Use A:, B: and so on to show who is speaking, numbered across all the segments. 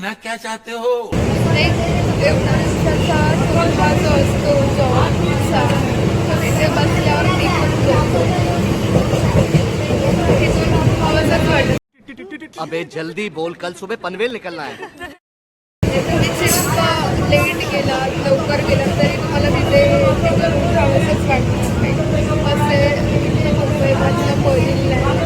A: कहना क्या चाहते हो?
B: एवढा दिवसाचा टोलवा जो असतो जॉबचा तो तिथे बसल्यावर निघून जातो. तिथून आवाजच वाटत.
C: अबे जल्दी बोल, कल सुबह पनवेल निकलना है.
B: तुम्ही शिफ्ट लेट गेला लवकर गेला तरी तुम्हाला तिथे तिथून आवाजच वाटणार नाही. असे मुंबईमधलं पहिलं आहे.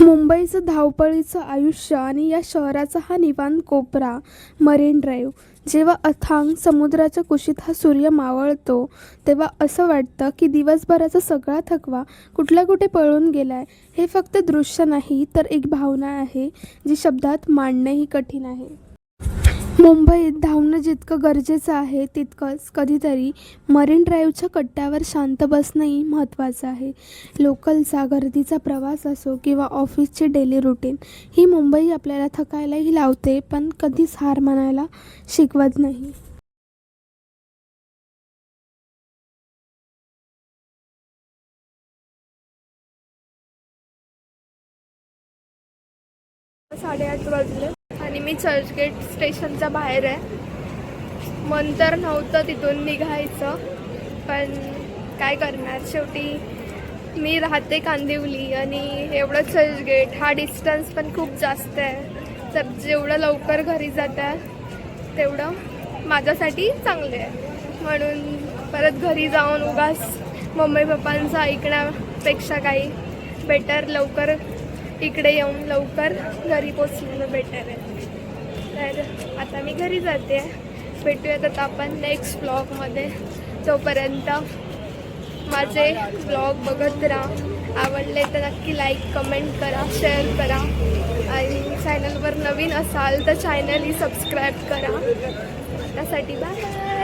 D: मुंबईचं धावपळीचं आयुष्य आणि या शहराचा हा निवांत कोपरा मरीन ड्राईव्ह. जेव्हा अथांग समुद्राच्या कुशीत हा सूर्य मावळतो तेव्हा असं वाटतं की दिवसभराचा सगळा थकवा कुठल्या कुठे पळून गेलाय. हे फक्त दृश्य नाही तर एक भावना आहे जी शब्दात मांडणंही कठीण आहे. मुंबईत धावणं जितकं गरजेचं आहे तितकंच कधीतरी मरीन ड्राईव्हच्या कट्ट्यावर शांत बसणंही महत्त्वाचं आहे. लोकलचा गर्दीचा प्रवास असो किंवा ऑफिसची डेली रुटीन, ही मुंबई आपल्याला थकायलाही लावते पण कधीच हार मानायला शिकवत नाही.
B: साडेआठ वाजले आणि मी चर्चगेट स्टेशनच्या बाहेर आहे. मन तर नव्हतं तिथून निघायचं पण काय करणार, शेवटी मी राहते कांदिवली आणि एवढं चर्चगेट हा डिस्टन्स पण खूप जास्त आहे. तर जेवढं लवकर घरी जातं तेवढं माझ्यासाठी चांगलं आहे. म्हणून परत घरी जाऊन उगाच मम्मी पप्पांचं ऐकण्यापेक्षा काही बेटर लवकर इकडे येऊन लवकर घरी पोचलेलं बेटर आहे. तर आता मी घरी जाते. भेटूयात आता आपण नेक्स्ट ब्लॉगमध्ये. तोपर्यंत माझे ब्लॉग बघत राहा. आवडले तर नक्की लाईक कमेंट करा, शेअर करा आणि चॅनलवर नवीन असाल तर चॅनलही सबस्क्राईब करा. त्यासाठी बाय.